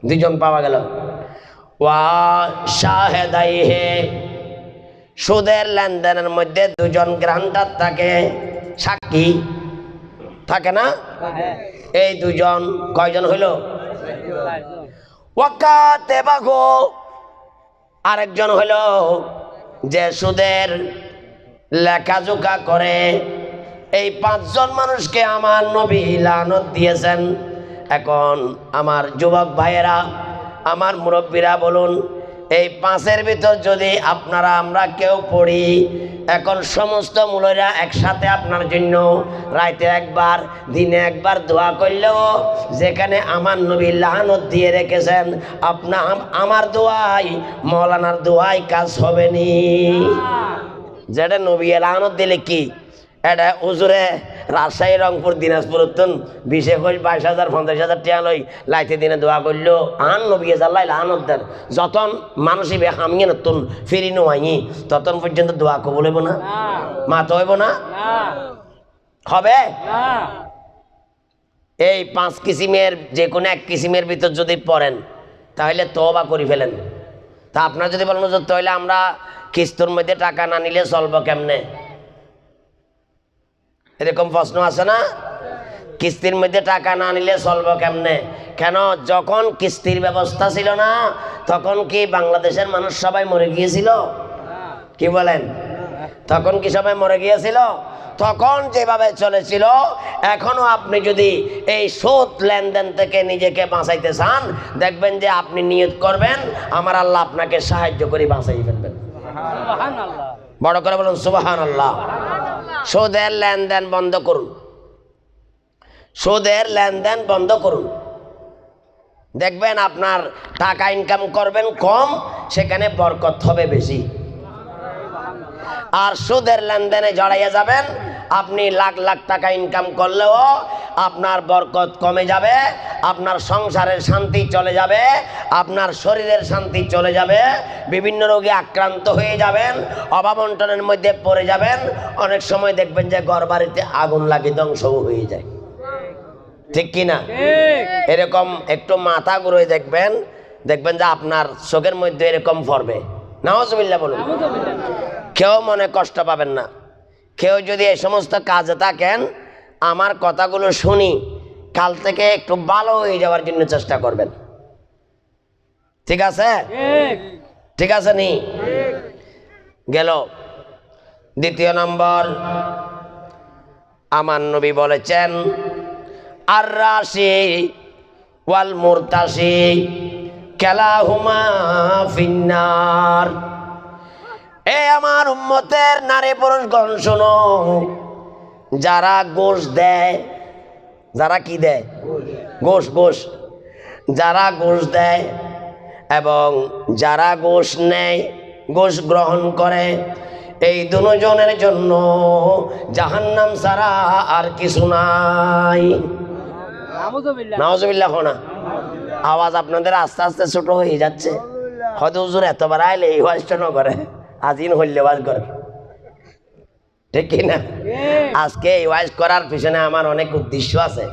দুজন পাওয়া গেল। ওয়া শাহেদাইহে, সুদের লেনদেনের মধ্যে দুজন গ্রান্টার থাকে, সাক্ষী থাকে না? এই দুজন কয়জন হইল? ওয়াকাতেবাহু, আরেকজন হইল যে সুদের লেখাজোখা করে। এই পাঁচজন মানুষকে আমার নবী লানত দিয়েছেন। এখন আমার যুবক ভাইয়েরা, আমার মুরব্বীরা বলুন, এই পাঁচের ভিতর যদি আপনারা আমরা কেউ পড়ি, এখন সমস্ত মুলরা একসাথে আপনার জন্য রাতে একবার দিনে একবার দোয়া করলেও যেখানে আমার নবী লানত দিয়ে রেখেছেন, আমার দোয়াই মৌলানার দোয়াই কাজ হবে নি। যেটা নবী লানত দিলে কি এটা উজুরে রাজশাহী, রংপুর, দিনাজপুর উত্তন 20, 21, 22,000, 50,000 টাকা লই লাইতে দিনে দোয়া করলো আন নবী জাল্লাই লানত দেন। যতন মানুষই বে হামিয়ে নতুন ফিরি নোয়াই ততন পর্যন্ত দোয়া কবুল হইব না, মাত হইব না, হবে। এই 5 কিসিমের যে কোনো এক কিসিমের ভিতর যদি পড়েন তাহলে তওবা করে ফেলেন। তা আপনার যদি বলেন যে তাহলে আমরা কিস্তির মধ্যে টাকা না নিলে চলবো কেমনে, এরকম প্রশ্ন আছে না? কিস্তির মধ্যে টাকা না নিলে চলবো কেমনে? কেন, যখন কিস্তির ব্যবস্থা ছিল না তখন কি বাংলাদেশের মানুষ সবাই মরে গিয়েছিল? কি বলেন, তখন কি সবাই মরে গিয়েছিল? তখন যেভাবে চলেছিল, এখনো আপনি যদি এই সুদ লেনদেন থেকে নিজেকে বাঁচাইতে চান, দেখবেন যে আপনি নিয়ত করবেন আমার আল্লাহ আপনাকে সাহায্য করে বাঁচাই ফেলবেন। বড় করে বলুন সুবহানাল্লাহ। সুদের লেনদেন বন্ধ করুন, সুদের লেনদেন বন্ধ করুন। দেখবেন আপনার টাকা ইনকাম করবেন কম, সেখানে বরকত হবে বেশি। আর সুদের লেনদেনে জড়াইয়া যাবেন, আপনি লাখ লাখ টাকা ইনকাম করলেও আপনার বরকত কমে যাবে, আপনার সংসারের শান্তি চলে যাবে, আপনার শরীরের শান্তি চলে যাবে, বিভিন্ন রোগে আক্রান্ত হয়ে যাবেন, অভাবন্টনের মধ্যে পড়ে যাবেন। অনেক সময় দেখবেন যে ঘর বাড়িতে আগুন লাগে ধ্বংস হয়ে যায়, ঠিক কিনা? এরকম একটু মাথা ঘুরে দেখবেন, দেখবেন যে আপনার চোখের মধ্যে এরকম পড়বে। নাউজুবিল্লাহ বলুন। কেউ মনে কষ্ট পাবেন না। কেউ যদি এই সমস্ত কাজে থাকেন, আমার কথাগুলো শুনি কাল থেকে একটু ভালো হয়ে যাওয়ার জন্য চেষ্টা করবেন, ঠিক আছে? ঠিক আছে নি? গেল। দ্বিতীয় নম্বর, আমার নবী বলেছেন আর রাশি ওয়াল মুরতাশি কালাহুমা ফিন্নার। এ আমার উম্মতের নারী পুরুষগণ শোনো, যারা গোশ দেয়, যারা কি দেয়, গোশ, গোশ, যারা গোশ দেয় এবং যারা গোশ নেয়, গোশ গ্রহণ করে, এই দুজনের জন্য জাহান্নাম ছাড়া আর কিছু নাই। নাউজুবিল্লাহ। না আওয়াজ আপনাদের আস্তে আস্তে ছোট হয়ে যাচ্ছে। হয়তো হুজুর এতবার আইলে এই ওয়াজটা না করে, আজিন হইলে ওয়াজ করে, ঠিক কিনা? আজকে এই ওয়াজ করার পিছনে আমার অনেক উদ্দেশ্য আছে।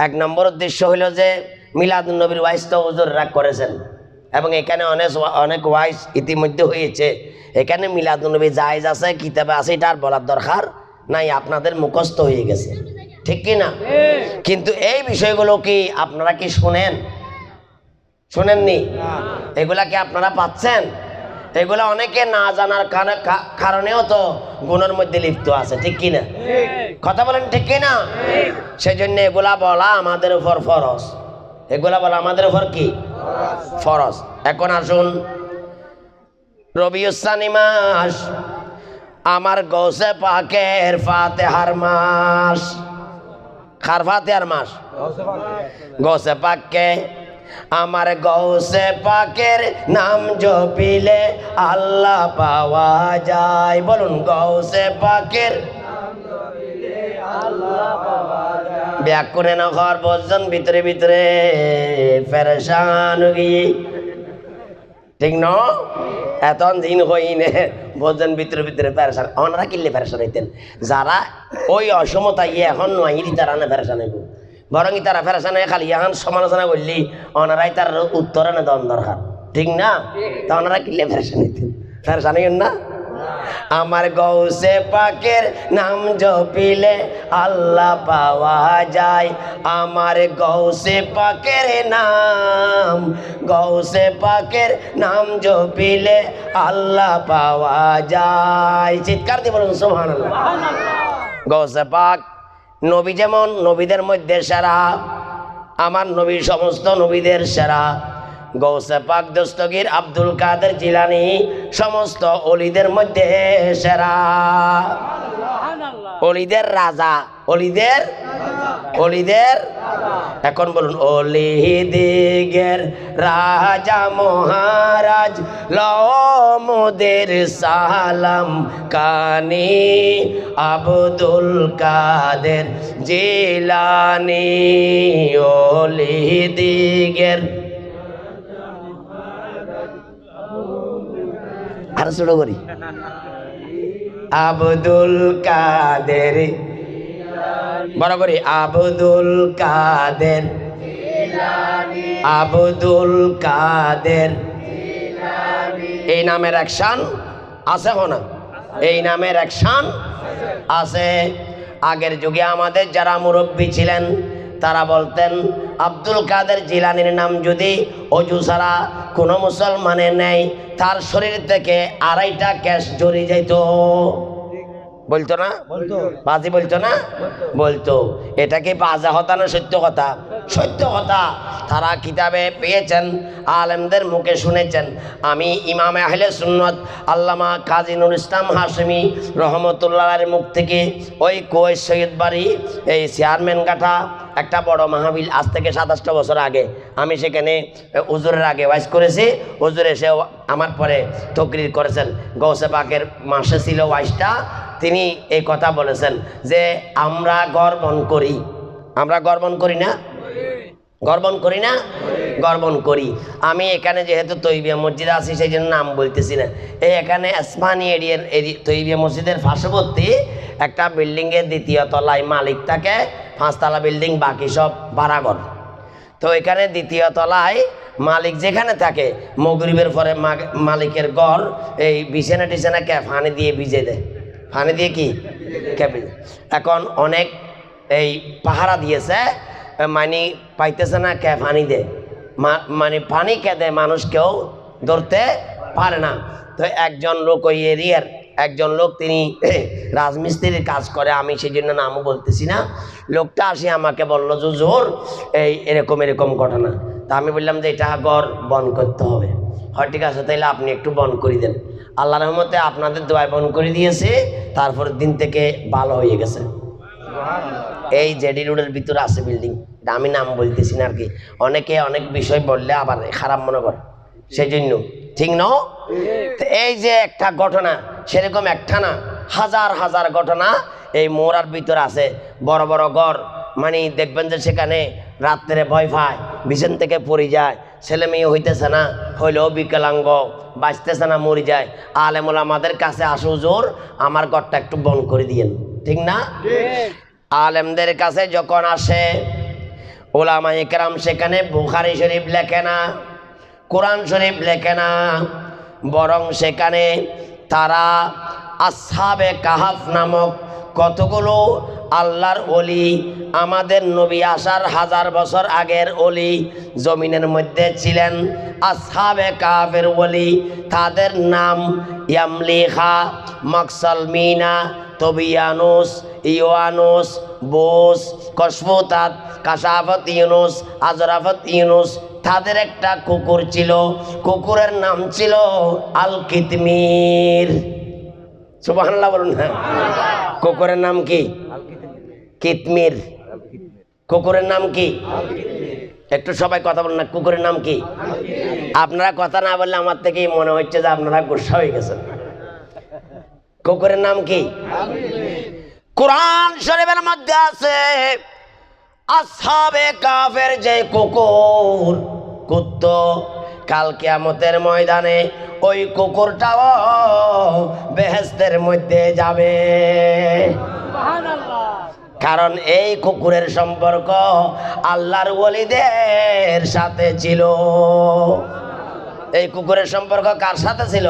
1 নম্বর উদ্দেশ্য হইল যে মিলাদুন নবীর ওয়াজ তো হুজুররা করেছেন এবং এখানে অনেক ওয়াজ ইতিমধ্যে হয়েছে। এখানে মিলাদুন নবী জায়েজ আছে, কিতাবে আছে, এটা আর বলার দরকার নাই, আপনাদের মুখস্থ হয়ে গেছে, ঠিক কিনা? কিন্তু এই বিষয়গুলো কি আপনারা কি শোনেন? শোনেননি? এগুলা কি আপনারা পাচ্ছেন? এগুলা অনেকে না জানার কারণেও তো গুণের মধ্যে লিপ্ত আছে, ঠিক কিনা? কথা বলেন, ঠিক কিনা? সেজন্য এগুলা বলা আমাদের উপর ফরজ। এগুলা বলা আমাদের উপর কি ফরজ। এখন আসুন, রবিউল সানি মাস আমার গৌসে পাকের ফাতিহার মাস। কার ফাতিহার মাস? গৌসে পাককে আমার গৌসে পাকের নাম জপিলে আল্লাহ পাওয়া যায়। বলুন, গৌসে পাকের ব্যাকুনে নখর বজন ভিতরে ভিতরে পেরেশান গিয়ে, ঠিক ন? এত দিন হইনে বজন ভিতরে ভিতরে পেরেশান। ওনারা কিনলে পেরেশান হইতেন, যারা ওই অসমতা ইয়ে এখন নয় তারা না পেরেশান হইব। বরং তারা ফেরাসানে খালি এখন সমালোচনা করলি ওনারাই তার উত্তরে না দেওয়ার দরকার, ঠিক না? তা ওনারা কিনলে ফেরাসানি না। আমার গৌসে পাকের নাম জপিলে আল্লাহ পাওয়া যায়, আমার গৌসে পাকের নাম, গৌসে পাকের নাম জপিলে আল্লাহ পাওয়া যায়। চিৎকার দিয়ে বলুন সুবহানাল্লাহ। গৌসে পাক নবী যেমন নবীদের মধ্যে সেরা, আমার নবী সমস্ত নবীদের সেরা। গৌসে পাক দস্তগীর আব্দুল কাদের জিলানী সমস্ত অলিদের মধ্যে সেরা, অলিদের রাজা, অলিদের। এখন বলুন অলিদিগের রাজা মহারাজ লমদের সালাম কানি আব্দুল কাদের জিলানী। অলিদিগের আর ছোট করি আব্দুল কাদের, বড় করি আব্দুল কাদের, আব্দুল কাদের। এই নামের অ্যাকশন আছে না? এই নামের অ্যাকশন আছে। আগের যুগে আমাদের যারা মুরব্বী ছিলেন তারা বলতেন আব্দুল কাদের জিলানীর নাম যদি অজু ছাড়া কোনো মুসলমানের নেই তার শরীর থেকে 2.5টা ক্যাশ জড়িয়ে যাইত। বলতো না? বাজি বলতো না? বলতো। এটা কি বাজা কথা না সত্য কথা? সত্য কথা। তারা কিতাবে পেয়েছেন, আলেমদের মুখে শুনেছেন। আমি ইমাম আহলে সুন্নত আল্লামা কাজী নুর ইসলাম হাশমি রহমতুল্লাহের মুখ থেকে ওই কোয়েস সৈয়দ বাড়ি এই চেয়ারম্যান গাঠা একটা বড় মাহফিল, আজ থেকে 27টা বছর আগে আমি সেখানে হুজুরের আগে ওয়াইজ করেছি। হুজুর এসে আমার পরে তকরির করেছেন। গৌসে পাকের মাসে ছিল ওয়াইজটা। তিনি এই কথা বলেছেন যে আমরা গর্বণ করি, আমরা গর্বণ করি না, গর্বণ করি না, গর্বণ করি। আমি এখানে যেহেতু তৈবিয়া মসজিদ আছি সেই জন্য নাম বলতেছি না। এই এখানে আসমানি এরিয়ার তৈবিয়া মসজিদের পার্শ্ববর্তী একটা বিল্ডিংয়ের 2য় তলায় মালিক থাকে, 5তলা বিল্ডিং, বাকি সব ভাড়াঘর। তো এখানে 2য় তলায় মালিক যেখানে থাকে মাগরিবের পরে মালিকের ঘর এই বিছানা টিছানা পানি দিয়ে ভিজে দেয়, পানি দিয়ে কি ক্যাবে। এখন অনেক এই পাহারা দিয়েছে, মানে পাইতেছে না, কে পানি দেয়, মানে পানি কে দেয় মানুষ কেউ ধরতে পারে না। তো একজন লোক ওই এরিয়ার একজন লোক, তিনি রাজমিস্ত্রির কাজ করে, আমি সেই জন্য নামও বলতেছি না। লোকটা আসি আমাকে বললো যে হুজুর এই এরকম এরকম ঘটনা। তা আমি বললাম যে এটা ঘর বন্ধ করতে হবে। হয় ঠিক আছে, তাইলে আপনি একটু বন্ধ করে দেন। আল্লাহ রহমতে আপনাদের দোয়ায় বন্ধ করে দিয়েছে, তারপরের দিন থেকে ভালো হয়ে গেছে। এই জেডি রোডের ভিতরে আছে বিল্ডিং, আমি নাম বলতেছি না আর কি, অনেকে অনেক বিষয় বললে আবার খারাপ মনে করে, সেই জন্য ঠিক ন। এই যে একটা ঘটনা, সেরকম একটা না, হাজার হাজার ঘটনা এই মোড়ার ভিতরে আছে। বড় বড় ঘর, মানে দেখবেন যে সেখানে রাত্রে ভয় পায়, বিছান থেকে পড়ে যায়, ছেলে মেয়ে হইতেছে না, হইলেও বিকলাঙ্গ, বাঁচতেছে না, মরে যায়। আলেমুল আমাদের কাছে আসে হুজুর আমার ঘরটা একটু বন্ধ করে দিয়েন, ঠিক না? আলেমদের কাছে যখন আসে ওলামা ইকরাম সেখানে বুখারী শরীফ লেখে না, কোরআন শরীফ লেখে না, বরং সেখানে তারা আসহাবে কাহাফ নামক কতগুলো আল্লাহর ওলি, আমাদের নবী আসার 1000 বছর আগের ওলি জমিনের মধ্যে ছিলেন, আসহাবে কাহাফের ওলি, তাদের নাম ইয়ামলিখা, মকসলমিনা, তবিয়ানুস, ইওয়ানুস, বোস, কসফুতাত, কাশাফত ইউনুস, আজরাফত ইউনুস। তাদের একটা কুকুর ছিল, কুকুরের নাম ছিল আল কিতমির। সুবহানাল্লাহ বলুন না। কুকুরের নাম কি? কিতমির। কুকুরের নাম কি? একটু সবাই কথা বলুন না, কুকুরের নাম কি? আপনারা কথা না বললে আমার থেকেই মনে হচ্ছে যে আপনারা গুসা হয়ে গেছেন। কুকুরের নাম কি? কোরআন শরীফের মধ্যে আছে আসহাবে কাফের যে কুকুর, কুত্তো, কাল কিয়ামতের ময়দানে ওই কুকুরটাও বেহেশতের মধ্যে যাবে। কারণ এই কুকুরের সম্পর্ক আল্লাহর ওলিদের সাথে ছিল। এই কুকুরের সম্পর্ক কার সাথে ছিল?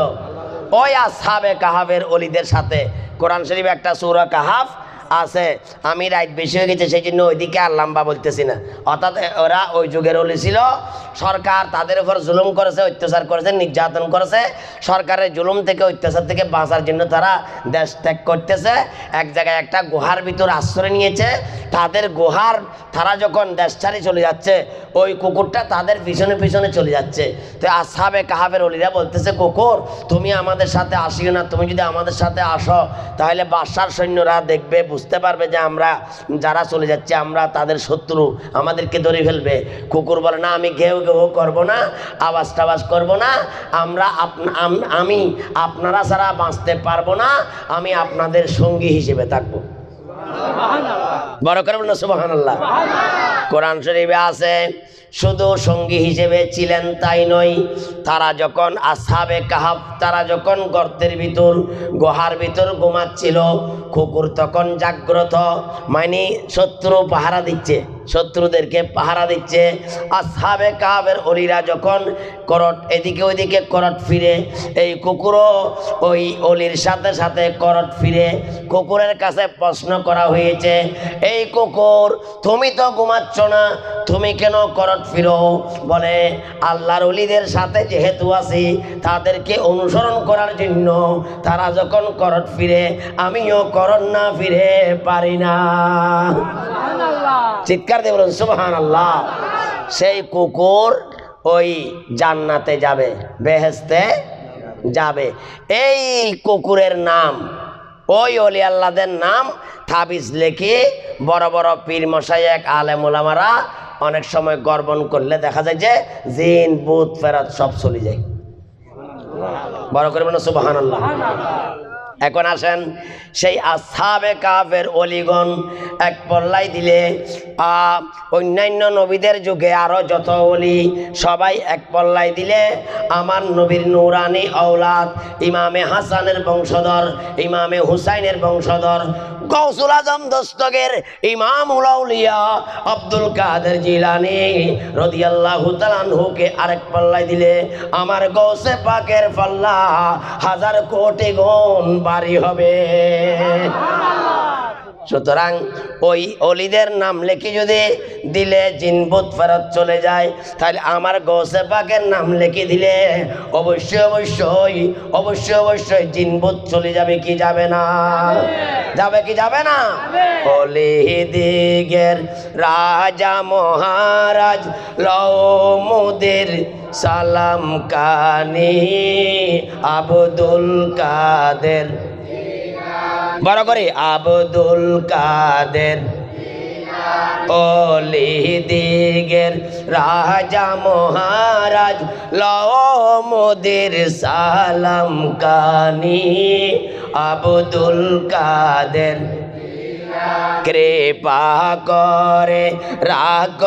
ওই আসহাবে কাহাফের ওলিদের সাথে। কোরআন শরীফে একটা সূরা কাহাফ আছে, আমি রাইট বেশি হয়ে গেছে সেই জন্য ওইদিকে আর লম্বা বলতেছি না। অর্থাৎ ওরা ওই যুগের ওলি ছিল, সরকার তাদের উপর জুলুম করেছে, অত্যাচার করেছে, নির্যাতন করেছে। সরকারের জুলুম থেকে, অত্যাচার থেকে বাঁচার জন্য তারা দেশ ত্যাগ করতেছে, এক জায়গায় একটা গুহার ভিতর আশ্রয় নিয়েছে। তাদের গুহার তারা যখন দেশ ছাড়ি চলে যাচ্ছে, ওই কুকুরটা তাদের পিছনে পিছনে চলে যাচ্ছে। তো আসহাবে কাহাফের ওলিরা বলতেছে, কুকুর তুমি আমাদের সাথে আসিও না, তুমি যদি আমাদের সাথে আসো তাহলে বাদশার সৈন্যরা দেখবে, বুঝতে পারবে যে আমরা যারা চলে যাচ্ছি আমরা তাদের শত্রু, আমাদেরকে ধরে ফেলবে। কুকুর বলে, না আমি ঘেউ ঘেউ করবো না, আওয়াজ টাওয়াজ করবো না, আমি আপনারা ছাড়া বাঁচতে পারবো না, আমি আপনাদের সঙ্গী হিসেবে থাকবো। বড় করে বলুন সুবহানাল্লাহ। কোরআন শরীফে আছে, শুধু সঙ্গী হিসেবে ছিলেন তাই নয়, তারা যখন আসহাবে কাহাফ তারা যখন গর্তের ভিতর গুহার ভিতর ঘুমাচ্ছিল, কুকুর তখন জাগ্রত, মানে শত্রু পাহারা দিচ্ছে, শত্রুদেরকে পাহারা দিচ্ছে। আসহাবে কাহাফের ওলিরা যখন করট এদিকে ওইদিকে করট ফিরে, এই কুকুরও ওই অলির সাথে সাথে করট ফিরে। কুকুরের কাছে প্রশ্ন করা হয়েছে, এই কুকুর তুমি তো ঘুমাচ্ছ না, তুমি কেন করট ফিরো? বলে, আল্লাহর ওলিদের সাথে যেহেতু আছি তাদেরকে অনুসরণ করার জন্য তারা যখন করট ফিরে আমিও করট না ফিরে পারি না। চিৎকার দিয়ে বলুন সুবহানাল্লাহ। সেই কুকুর ওই জান্নাতে যাবে, বেহেশতে যাবে। এই কুকুরের নাম, ওই অলি আল্লাহদের নাম তাবিজ লেখে বড় বড় পীর মশায়েক আলেম ওলামারা অনেক সময় গর্বণ করলে দেখা যায় যে জিন ভূত ফেরত সব চলে যায়। বড় করে বলুন সুবহানাল্লাহ। এখন আসেন, সেই আসহাবে কাহাফের অলিগণ এক পল্লাই দিলে অন্যান্য নবীদের যুগে আরো যত অলি সবাই এক পল্লাই দিলে আমার নবীর নূরানি আওলাদ, ইমামে হাসানের বংশধর, ইমামে হুসাইনের বংশধর, গৌসুল আজম দস্তগীর ইমামুল আউলিয়া আব্দুল কাদের জিলানী রাদিয়াল্লাহু তাআলা আনহুকে আরেক পাল্লায় দিলে আমার গৌসে পাকের পাল্লা হাজার কোটি গুণ ভারী হবে। সুতরাং ওই অলিদের নাম লিখে যদি দিলে জিনভূত ফেরত চলে যায়, তাহলে আমার গৌসে পাকের নাম লিখে দিলে অবশ্যই অবশ্যই অবশ্যই অবশ্যই জিনভূত চলে যাবে কি যাবে না? যাবে কি যাবে না? অলি দিগের রাজা মহারাজ লৌমুদের সালাম কানি আব্দুল কাদের, বড় করে আব্দুল কাদের, অলি দিগের রাজা মহারাজ লৌমুদের সালাম কানি আব্দুল কাদের, কৃপা করে রাগ